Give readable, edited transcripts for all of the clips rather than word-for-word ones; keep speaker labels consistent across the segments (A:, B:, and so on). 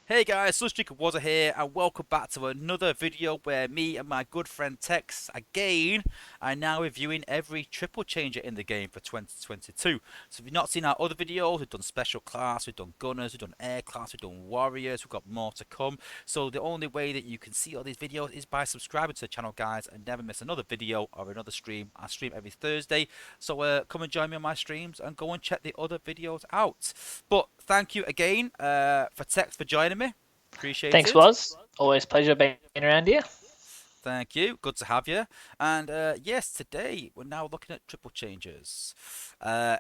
A: Hey guys, Sunstreaker Wozza here, and welcome back to another video where me and my good friend Tex again are now reviewing every triple changer in the game for 2022. So if you've not seen our other videos, we've done special class, we've done gunners, we've done air class, we've done warriors, we've got more to come. So the only way that you can see all these videos is by subscribing to the channel, guys, and never miss another video or another stream. I stream every Thursday, so come and join me on my streams and go and check the other videos out. But thank you again for Tex for joining me.
B: Thanks,
A: Appreciated.
B: Woz. Always pleasure being around here.
A: Thank you. Good to have you. And yes, today we're now looking at triple changes.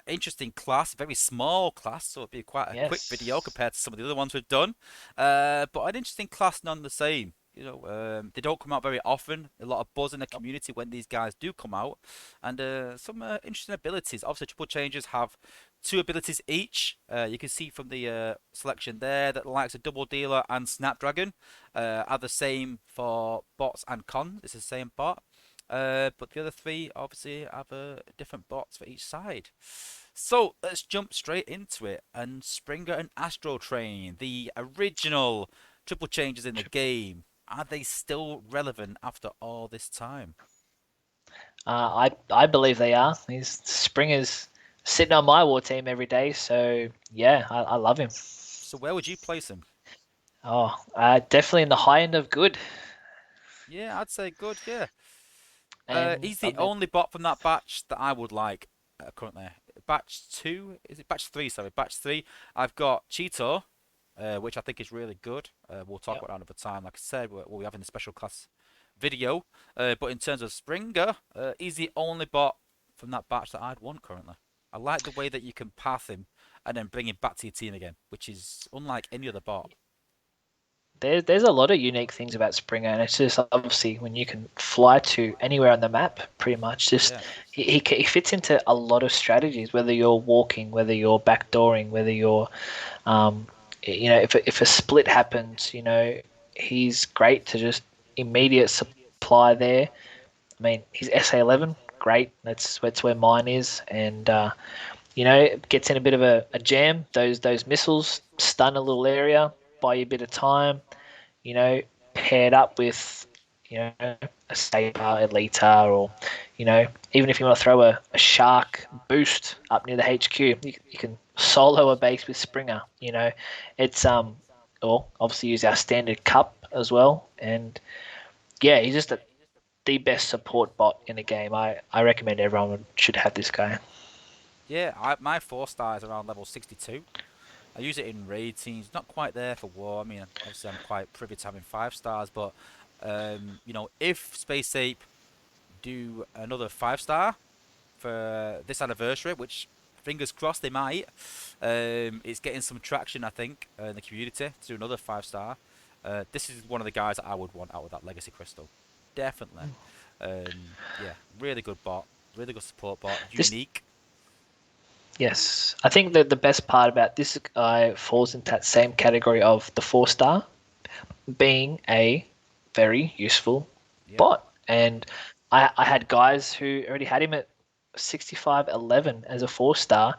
A: Interesting class, very small class, so it'll be quite a quick video
B: Yes.
A: compared to some of the other ones we've done. But an interesting class none the same. They don't come out very often. A lot of buzz in the community when these guys do come out, and some interesting abilities. Obviously, triple changes have two abilities each. You can see from the selection there that the likes of Doubledealer and Snapdragon are the same for bots and cons. It's the same bot. But the other three obviously have different bots for each side. So let's jump straight into it. And Springer and Astro Train, the original triple changes in the game, are they still relevant after all this time?
B: I believe they are. He's Springer's sitting on my war team every day, so yeah, I love him.
A: So where would you place him?
B: Oh, definitely in the high end of good.
A: Yeah, I'd say good, yeah.
B: And
A: He's
B: I
A: the
B: mean,
A: only bot from that batch that I would like currently. Batch 2? Is it batch 3? Sorry, batch 3. I've got Cheeto, which I think is really good. We'll talk
B: yep.
A: about that another time. Like I said, we'll be having the special class video. But in terms of Springer, he's the only bot from that batch that I'd want currently. I like the way that you can path him and then bring him back to your team again, which is unlike any other bot.
B: There's a lot of unique things about Springer, and it's just obviously when you can fly to anywhere on the map, pretty much. Just
A: Yeah,
B: he fits into a lot of strategies, whether you're walking, whether you're backdooring, whether you're Um, if a split happens, he's great to just immediate supply there. I mean, his SA11, great. That's where mine is, and it gets in a bit of a jam. Those missiles stun a little area, buy you a bit of time. You know, paired up with a Saber, Elita, or even if you want to throw a Shark boost up near the HQ, you can solo a base with Springer. It's or obviously use our standard cup as well, and yeah, he's just the best support bot in the game. I recommend everyone should have this guy.
A: yeah. My 4 star is around level 62. I use it in raid teams, not quite there for war. I mean, obviously I'm quite privy to having 5 stars, but if Space Ape do another 5 star for this anniversary, which fingers crossed they might, it's getting some traction, I think, in the community to do another 5 star. This is one of the guys that I would want out of that Legacy Crystal, definitely. Yeah, really good bot, really good support bot,
B: This
A: unique.
B: Yes, I think that the best part about this guy falls into that same category of the 4 star being a very useful
A: Yeah,
B: bot. And I had guys who already had him at 65-11 as a 4 star.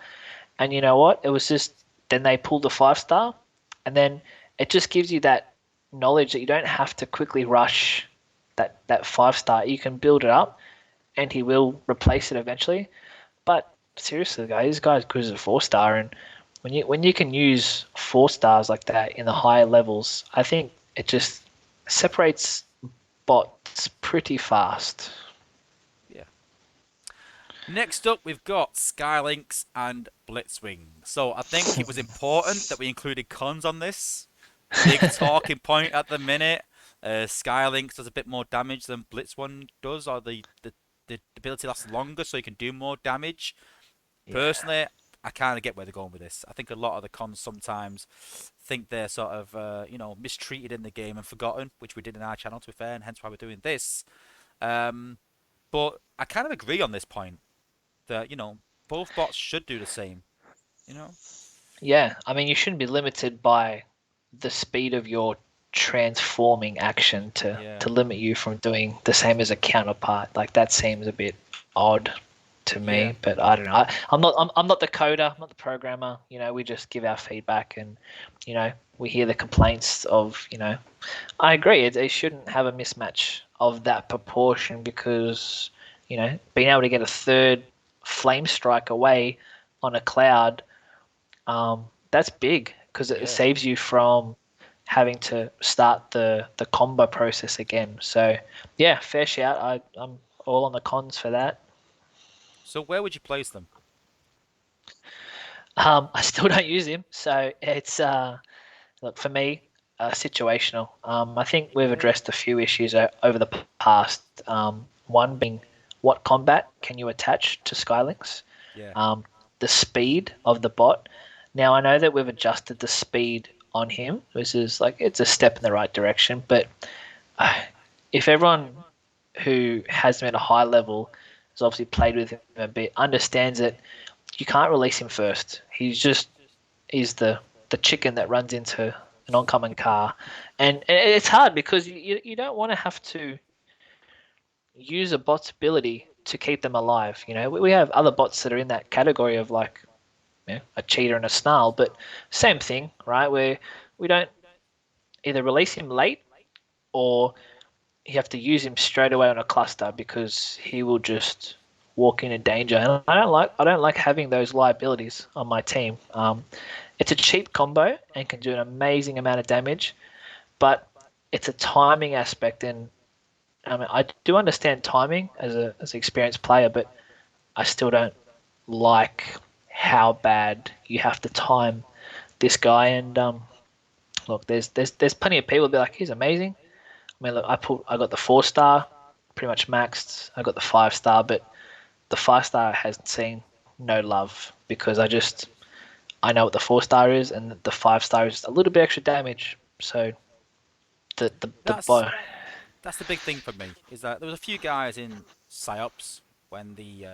B: And you know what? It was just then they pulled the 5 star. And then it just gives you that knowledge that you don't have to quickly rush that 5 star. You can build it up and he will replace it eventually. But seriously, guys, this guy's good as a 4 star. And when you can use 4 stars like that in the higher levels, I think it just separates bots pretty fast.
A: yeah. Next up, we've got Skylinks and Blitzwing. So I think it was important that we included cons on this. Big talking point at the minute. Skylinks does a bit more damage than Blitzwing does, or the ability lasts longer, so you can do more damage.
B: Yeah.
A: Personally, I kind of get where they're going with this. I think a lot of the cons sometimes think they're sort of, mistreated in the game and forgotten, which we did in our channel, to be fair, and hence why we're doing this. Um, but I kind of agree on this point that, both bots should do the same, you know?
B: Yeah, I mean, you shouldn't be limited by the speed of your transforming action to
A: Yeah.
B: to limit you from doing the same as a counterpart. Like that seems a bit odd to
A: Yeah.
B: me. But I don't know. I'm not the coder. I'm not the programmer. We just give our feedback, and we hear the complaints of. I agree. It shouldn't have a mismatch of that proportion because being able to get a third flame strike away on a cloud, that's big because it
A: Yeah.
B: saves you from having to start the combo process again. So yeah, fair shout. I'm all on the cons for that.
A: So where would you place them?
B: I still don't use him, so it's look for me situational. I think we've
A: Yeah.
B: addressed a few issues over the past. One being what combat can you attach to Skylinks?
A: Yeah.
B: Um, the speed of the bot. Now I know that we've adjusted the speed on him, which is like it's a step in the right direction. But uh, if everyone who has him at a high level has obviously played with him a bit, understands that you can't release him first. He's the chicken that runs into an oncoming car, and it's hard because you don't want to have to use a bot's ability to keep them alive. We have other bots that are in that category of like a cheater and a snarl, but same thing, right? Where we don't either release him late or you have to use him straight away on a cluster because he will just walk into danger. And I don't like having those liabilities on my team. It's a cheap combo and can do an amazing amount of damage, but it's a timing aspect. And I mean, I do understand timing as an experienced player, but I still don't like how bad you have to time this guy. And look, there's plenty of people who be like, he's amazing. I mean, look, I got the 4-star, pretty much maxed. I got the 5-star, but the 5-star has seen no love because I know what the 4-star is, and the 5-star is a little bit extra damage. So the
A: That's
B: bow,
A: that's the big thing for me is that there was a few guys in psyops when the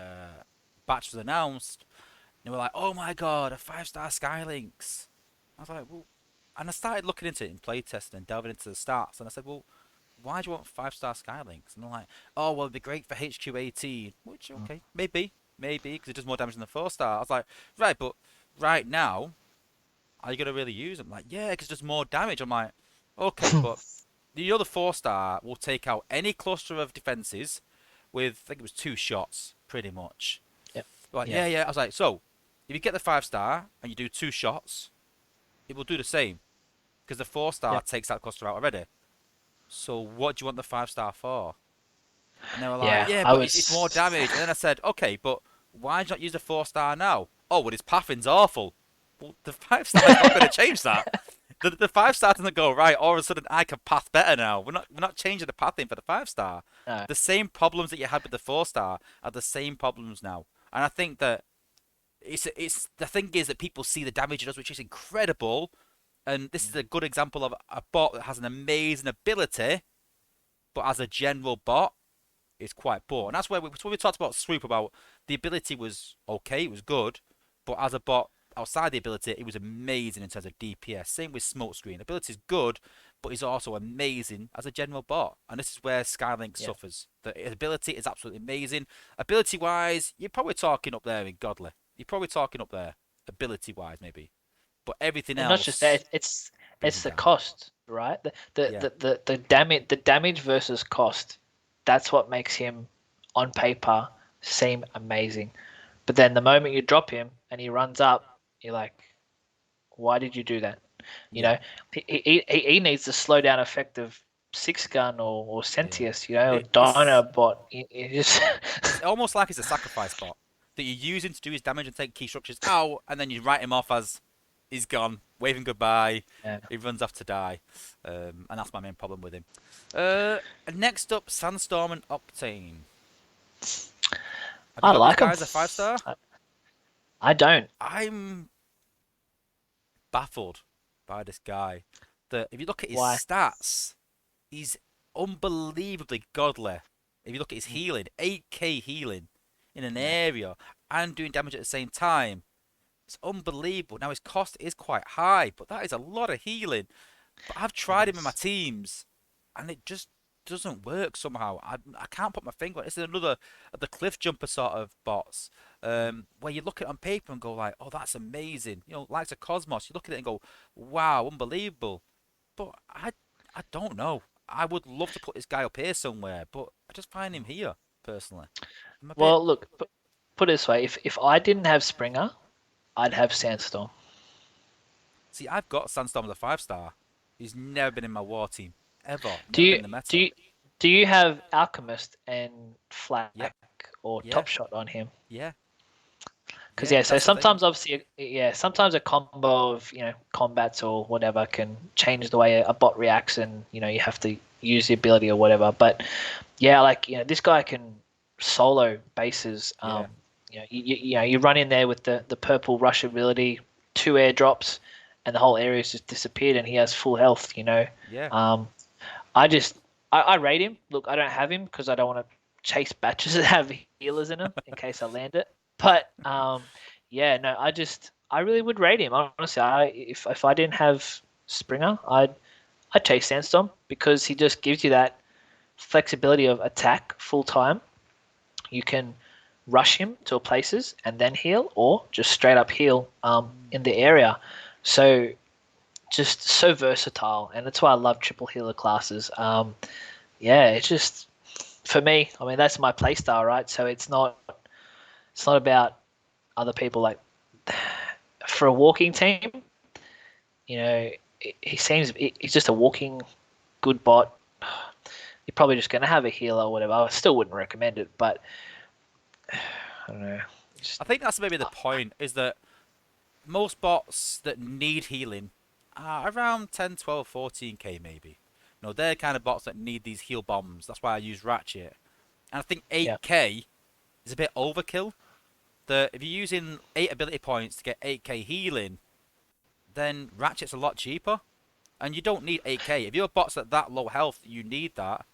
A: batch was announced. And they were like, "Oh my god, a 5-star Skylinks!" I was like, "Well," and I started looking into it in playtesting and delving into the stats. And I said, "Well, why do you want 5-star Skylinks?" And they're like, "Oh, well, it'd be great for HQ18." Which, okay, maybe, because it does more damage than the 4-star. I was like, "Right, but right now, are you gonna really use them?" Like, "Yeah, because it does more damage." I'm like, "Okay, but." The other 4-star will take out any cluster of defenses with, I think it was 2 shots, pretty much.
B: yeah,
A: Like,
B: yeah,
A: yeah. I was like, so, if you get the 5-star and you do 2 shots, it will do the same. Because the 4-star
B: yeah,
A: takes that cluster out already. So, what do you want the 5-star for? And they were like,
B: yeah.
A: yeah,
B: I
A: but it's more
B: was.
A: damage. And then I said, okay, but why do you not use the 4-star now? Oh, well, his pathing's awful. Well, the 5-star's not going to change that. The 5-star doesn't go right. All of a sudden, I can path better now. We're not changing the pathing for the 5-star.
B: No,
A: The same problems that you had with the 4-star are the same problems now. And I think that it's the thing is that people see the damage it does, which is incredible. And this is a good example of a bot that has an amazing ability, but as a general bot, it's quite poor. And that's where we talked about Swoop, about the ability was okay, it was good, but as a bot outside the ability, it was amazing in terms of DPS. Same with Smokescreen. Ability is good, but he's also amazing as a general bot. And this is where Skylink
B: yeah.
A: suffers. The ability is absolutely amazing. Ability wise, you're probably talking up there in Godly. You're probably talking up there, ability wise, maybe. But everything
B: And not just that,
A: else brings
B: it's
A: him
B: the
A: down.
B: cost, right?
A: Yeah,
B: The damage versus cost. That's what makes him on paper seem amazing. But then the moment you drop him and he runs up, you're like, why did you do that? You
A: yeah,
B: know, he needs the slowdown effect of Six Gun or
A: yeah.
B: Sentius, or
A: It, it's
B: Dinobot. It just
A: it's almost like it's a sacrifice bot that you use him to do his damage and take key structures out, and then you write him off as he's gone, wave him goodbye.
B: yeah.
A: He runs off to die, and that's my main problem with him. Next up, Sandstorm and Octane. Have you
B: I
A: got these
B: like him.
A: guys a 5-star?
B: I don't.
A: I'm baffled by this guy. That if you look at his
B: Why?
A: stats, he's unbelievably godly. If you look at his healing, 8k healing in an
B: Yeah.
A: area and doing damage at the same time. It's unbelievable. Now his cost is quite high, but that is a lot of healing. But I've
B: It
A: tried him in my
B: is.
A: teams, and it just doesn't work somehow. I can't put my finger on it. It's another of the cliff jumper sort of bots, where you look at it on paper and go like, oh, that's amazing. You know, like a Cosmos, you look at it and go, wow, unbelievable. But I don't know. I would love to put this guy up here somewhere, but I just find him here personally. I'm a bit.
B: Well, look, put it this way: if I didn't have Springer, I'd have Sandstorm.
A: See, I've got Sandstorm as a 5 star. He's never been in my war team ever.
B: Do
A: Never been
B: you
A: in the
B: do
A: meta.
B: you do you have Alchemist and
A: Yep.
B: Flak or
A: Yeah.
B: Top Shot on him?
A: Yeah.
B: Because
A: Yeah.
B: yeah, so
A: That's the thing.
B: sometimes obviously yeah, sometimes a combo of combats or whatever can change the way a bot reacts, and you have to use the ability or whatever. But yeah, like this guy can solo bases.
A: Yeah.
B: You run in there with the purple rush ability, 2 airdrops, and the whole area's just disappeared, and he has full health.
A: Yeah.
B: Um, I just I rate him. Look, I don't have him because I don't want to chase batches that have healers in them in case I land it. But yeah, no, I really would rate him. Honestly, if I didn't have Springer, I'd chase Sandstorm because he just gives you that flexibility of attack full time. You can rush him to places and then heal, or just straight up heal in the area. So just so versatile, and that's why I love triple healer classes. Yeah, it's just for me. I mean, that's my playstyle, right? So it's not about other people. Like for a walking team, you know, he's just a walking good bot. You're probably just going to have a healer or whatever. I still wouldn't recommend it, but I don't know. Just,
A: I think that's maybe the point is that most bots that need healing are around 10, 12, 14k maybe. No, they're kind of bots that need these heal bombs. That's why I use Ratchet. And I think
B: yeah,
A: 8k is a bit overkill. That if you're using 8 ability points to get 8k healing, then Ratchet's a lot cheaper. And you don't need 8k. If your bot's at that low health, you need that,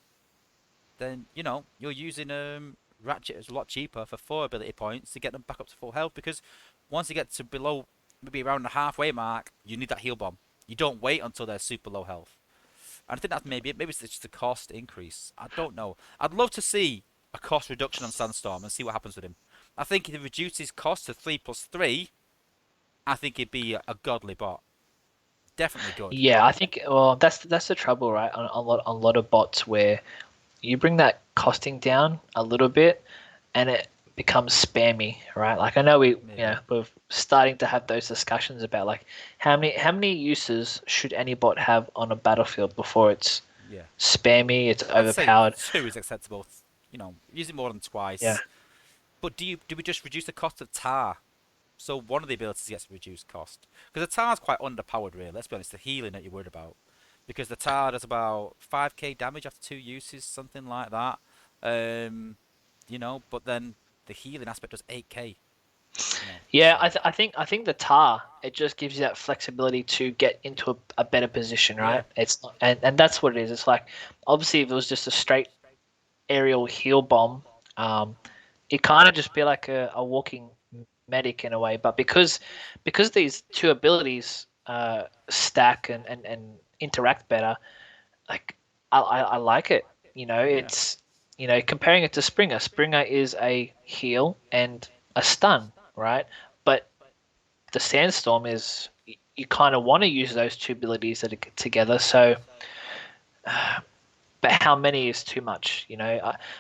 A: then, you're using Ratchet is a lot cheaper for 4 ability points to get them back up to full health because once you get to below, maybe around the halfway mark, you need that heal bomb. You don't wait until they're super low health. And I think that's maybe it. Maybe it's just a cost increase. I don't know. I'd love to see a cost reduction on Sandstorm and see what happens with him. I think if he reduces cost to 3+3, I think he'd be a godly bot. Definitely good.
B: yeah. I think well, that's the trouble, right? On a lot of bots where you bring that costing down a little bit, and it becomes spammy, right? Like I know
A: Maybe.
B: we're starting to have those discussions about like how many uses should any bot have on a battlefield before it's
A: Yeah.
B: spammy, it's
A: I'd say
B: overpowered.
A: 2 is acceptable. Use it more than
B: Yeah.
A: twice. But do we just reduce the cost of tar? So one of the abilities gets reduced cost. Because the tar's quite underpowered, really. Let's be honest, the healing that you're worried about. Because the tar does about 5k damage after 2 uses, something like that. But then the healing aspect does 8k.
B: Yeah,
A: So
B: I think the tar it just gives you that flexibility to get into a better position,
A: yeah,
B: right? It's not, and that's what it is. It's like obviously if it was just a straight aerial heal bomb, um, it kind of just be like a walking medic in a way. But because these two abilities stack and interact better, like I like it.
A: yeah,
B: It's comparing it to Springer. Springer is a heal and a stun, right? But the Sandstorm is you kind of want to use those two abilities that are together. So, but how many is too much?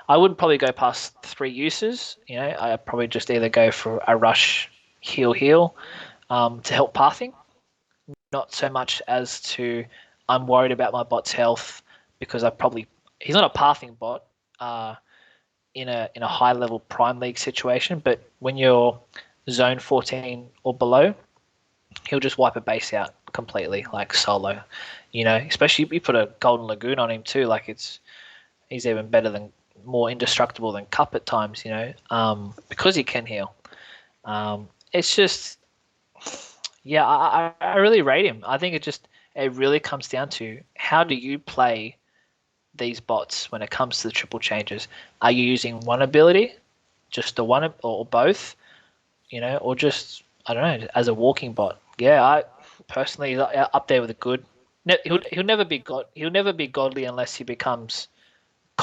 B: I wouldn't probably go past 3 uses. I'd probably just either go for a rush heal to help pathing, not so much as to I'm worried about my bot's health because he's not a pathing bot uh, in a high level prime league situation, but when you're zone 14 or below, he'll just wipe a base out completely like solo. Especially if you put a golden lagoon on him too, like he's even better than more indestructible than Cup at times. Because he can heal. It's just yeah, I really rate him. I think it really comes down to how do you play these bots when it comes to the triple changes. Are you using one ability, just the one or both, or just I don't know as a walking bot? Yeah, I personally up there with a good. He'll
A: good.
B: never be godly unless he becomes.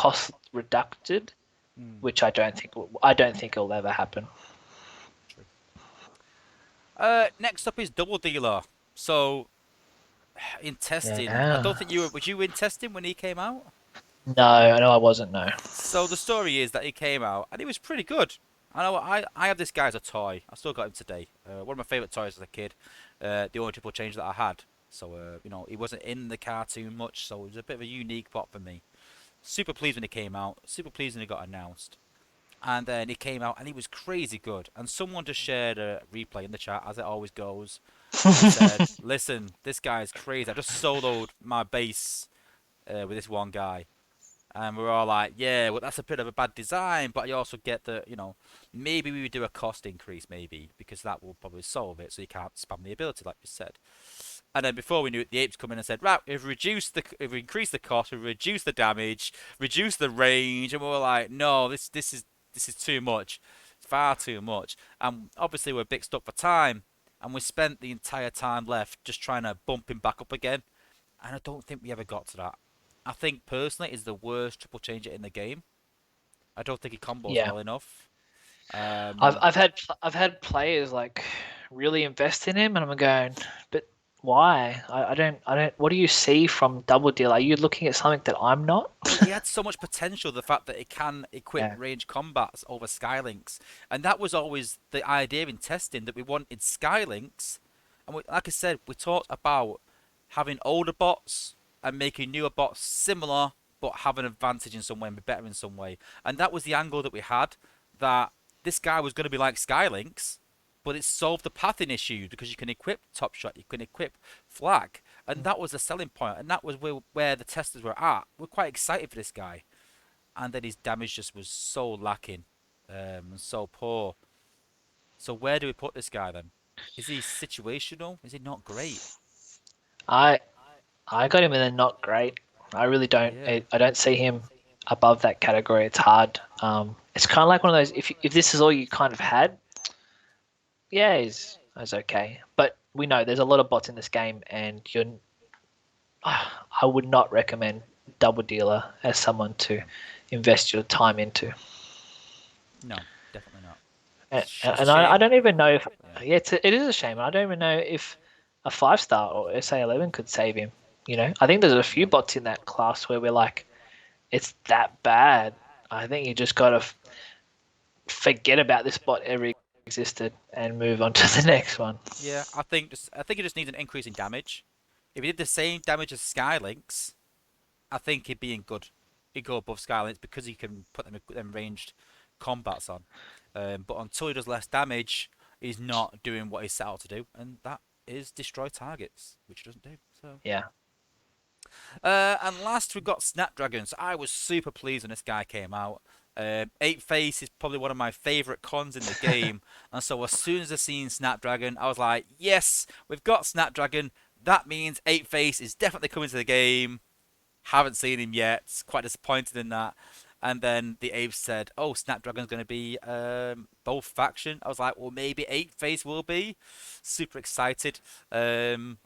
B: cost reducted,
A: Hmm,
B: which I don't think it'll ever happen.
A: true. Next up is Doubledealer. So in testing, I
B: Yeah.
A: don't think you were. Was you in testing when he came out?
B: No, I wasn't. No.
A: So the story is that he came out and he was pretty good. I know I have this guy as a toy. I still got him today. One of my favourite toys as a kid. The only triple change that I had. So he wasn't in the cartoon much, so it was a bit of a unique pop for me. Super pleased when he came out. Super pleased when he got announced. And then he came out and he was crazy good. And someone just shared a replay in the chat, as it always goes, and said, "Listen, this guy is crazy. I just soloed my base with this one guy." And we're all like, yeah, well, that's a bit of a bad design, but you also get that, maybe we would do a cost increase, maybe, because that will probably solve it, so you can't spam the ability, like you said. And then before we knew it, the apes come in and said, right, we've increased the cost, we've reduced the damage, reduced the range, and we were like, no, this is too much, it's far too much. And obviously we're a bit stuck for time, and we spent the entire time left just trying to bump him back up again, and I don't think we ever got to that. I think personally is the worst triple changer in the game. I don't think he combos
B: Yeah.
A: well enough.
B: I've
A: Um,
B: I've had I've had players like really invest in him, and I'm going, but why? I don't. What do you see from Double Deal? Are you looking at something that I'm not?
A: well, he had so much potential. The fact that it can equip
B: Yeah.
A: range combats over Skylinks, and that was always the idea in testing that we wanted Skylinks. And like I said, we talked about having older bots and making newer bots similar, but have an advantage in some way and be better in some way. And that was the angle that we had. That this guy was going to be like Skylinks, but it solved the pathing issue because you can equip Top Shot, you can equip Flag, and that was the selling point, and that was where the testers were at. We're quite excited for this guy, and then his damage just was so lacking, and so poor. So where do we put this guy then? Is he situational? Is he not great?
B: I I got him in a not great. I really don't.
A: Yeah.
B: I don't see him above that category. It's hard. It's kind of like one of those. If this is all you kind of had, yeah, he's okay. But we know there's a lot of bots in this game, and I would not recommend Double Dealer as someone to invest your time into.
A: No, definitely not.
B: And,
A: It's a
B: and I
A: shame.
B: don't even know if
A: Yeah.
B: yeah, it is a shame. I don't even know if a 5 star or SA11 could save him. I think there's a few
A: No.
B: bots in that class where we're like, it's that bad. I think you just gotta forget about this bot ever existed and move on to the next one.
A: Yeah, I think it just needs an increase in damage. If he did the same damage as Skylinks, I think he'd be in good. He'd go above Skylinks because he can put them ranged combats on. But until he does less damage, he's not doing what he's set out to do, and that is destroy targets, which he doesn't do. So,
B: Yeah.
A: and last we got Snapdragon. So I was super pleased when this guy came out. Eight Face is probably one of my favourite cons in the game, and so as soon as I seen Snapdragon, I was like, yes, we've got Snapdragon. That means Eight Face is definitely coming to the game. Haven't seen him yet. Quite disappointed in that. And then the apes said, "Oh, Snapdragon's going to be both faction." I was like, "Well, maybe Eight Face will be." Super excited. And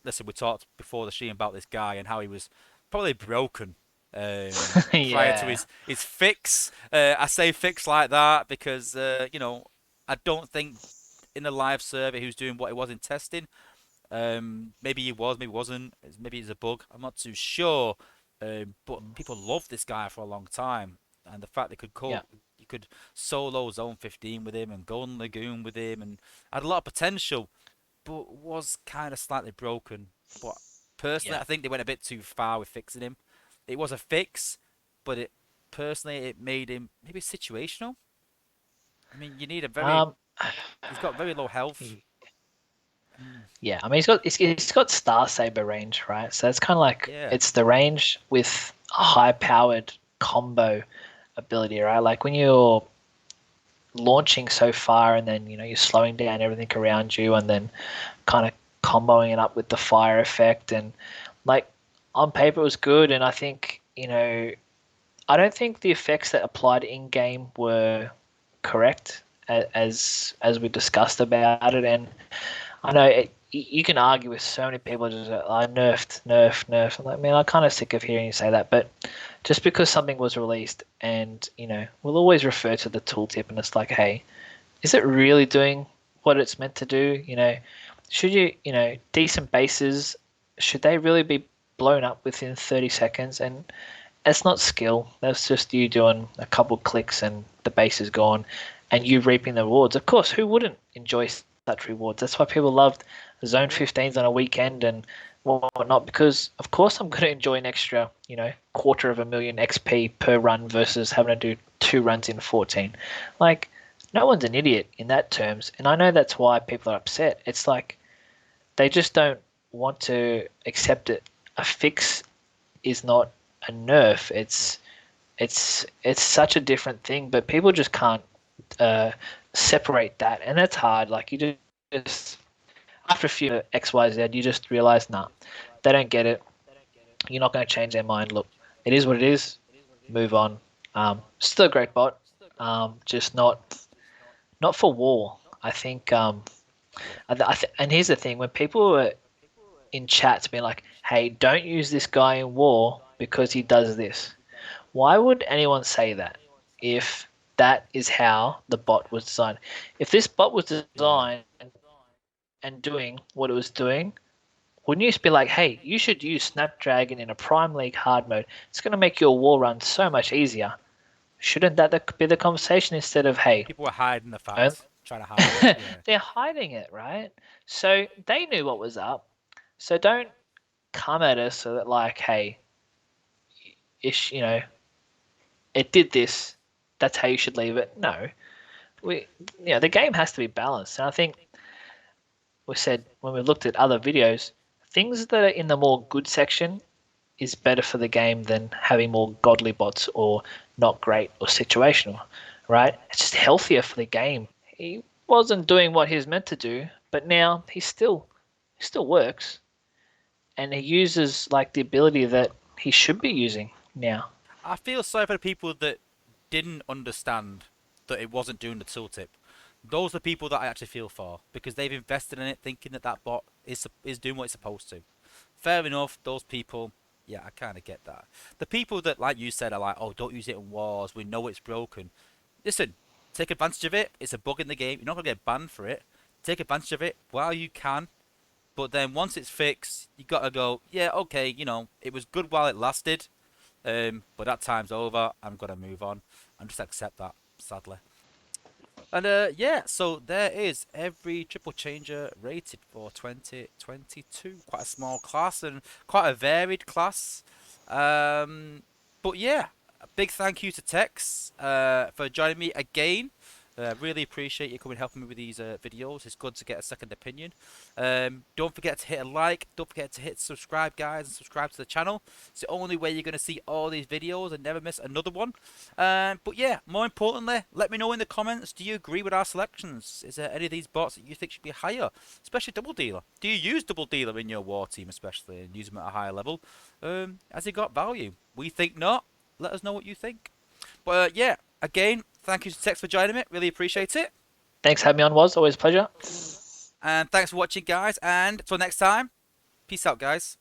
A: listen, we talked before the stream about this guy and how he was probably broken prior to
B: Yeah.
A: his fix. I say fix like that because I don't think in a live server he was doing what he was in testing. Maybe he was, maybe he wasn't. Maybe it's a bug. I'm not too sure. But people loved this guy for a long time, and the fact they could
B: Yeah.
A: you could solo Zone 15 with him and Golden Lagoon with him, and had a lot of potential, but was kind of slightly broken. But personally,
B: Yeah.
A: I think they went a bit too far with fixing him. It was a fix, but it made him maybe situational. I mean, you need a very
B: Um.
A: he's got very low health. Mm,
B: Yeah, I mean he's got Star Saber range, right? So it's kind of like
A: yeah,
B: it's the range with a high powered combo ability, right? Like when you're launching so far and then you're slowing down everything around you and then kind of comboing it up with the fire effect and like on paper it was good and I think I don't think the effects that applied in game were correct as we discussed about it and I know you can argue with so many people just I nerfed. I'm like, man, I'm kind of sick of hearing you say that. But just because something was released, and we'll always refer to the tooltip, and it's like, hey, is it really doing what it's meant to do? Should decent bases, should they really be blown up within 30 seconds? And it's not skill. That's just you doing a couple clicks and the base is gone and you reaping the rewards. Of course, who wouldn't enjoy such rewards? That's why people loved Zone 15s on a weekend and whatnot, because of course I'm going to enjoy an extra, 250,000 XP per run versus having to do 2 runs in 14. Like, no one's an idiot in that terms. And I know that's why people are upset. It's like they just don't want to accept it. A fix is not a nerf. It's such a different thing, but people just can't separate that, and that's hard. Like you just after a few XYZ, you just realize, nah, they don't get it. You're not going to change their mind. Look, it is what it is. Move on. Still a great bot. Just not for war. I think. And here's the thing: when people were in chats being like, "Hey, don't use this guy in war because he does this," why would anyone say that if that is how the bot was designed? If this bot was
A: Yeah.
B: designed and doing what it was doing, wouldn't you just be like, hey, you should use Snapdragon in a Prime League hard mode? It's going to make your war run so much easier. Shouldn't that be the conversation instead of, hey,
A: People were hiding the facts, trying to hide it. Yeah.
B: they're hiding it, right? So they knew what was up. So don't come at us so that like, hey, ish, it did this. That's how you should leave it. No, the game has to be balanced. And I think we said when we looked at other videos, things that are in the more good section is better for the game than having more godly bots or not great or situational, right? It's just healthier for the game. He wasn't doing what he was meant to do, but now he still works, and he uses like the ability that he should be using now.
A: I feel sorry for the people that didn't understand that it wasn't doing the tooltip. Those are the people that I actually feel for because they've invested in it thinking that that bot is doing what it's supposed to. Fair enough, those people, yeah, I kind of get that. The people that, like you said, are like, oh, don't use it in wars, we know it's broken. Listen, take advantage of it. It's a bug in the game. You're not going to get banned for it. Take advantage of it while you can. But then once it's fixed, you got to go, yeah, okay, it was good while it lasted. But that time's over. I'm going to move on and just accept that, sadly. And yeah, so there is every triple changer rated for 2022. Quite a small class and quite a varied class. But yeah, a big thank you to Tex for joining me again. Really appreciate you coming helping me with these videos. It's good to get a second opinion. Don't forget to hit a like. Don't forget to hit subscribe, guys, and subscribe to the channel. It's the only way you're going to see all these videos and never miss another one. But yeah, more importantly, let me know in the comments, do you agree with our selections? Is there any of these bots that you think should be higher? Especially Doubledealer. Do you use Doubledealer in your war team especially and use them at a higher level? Has he got value? We think not. Let us know what you think. But yeah, again, thank you to Tex for joining me. Really appreciate it.
B: Thanks for having me on, Was. Always a pleasure.
A: And thanks for watching, guys. And until next time, peace out, guys.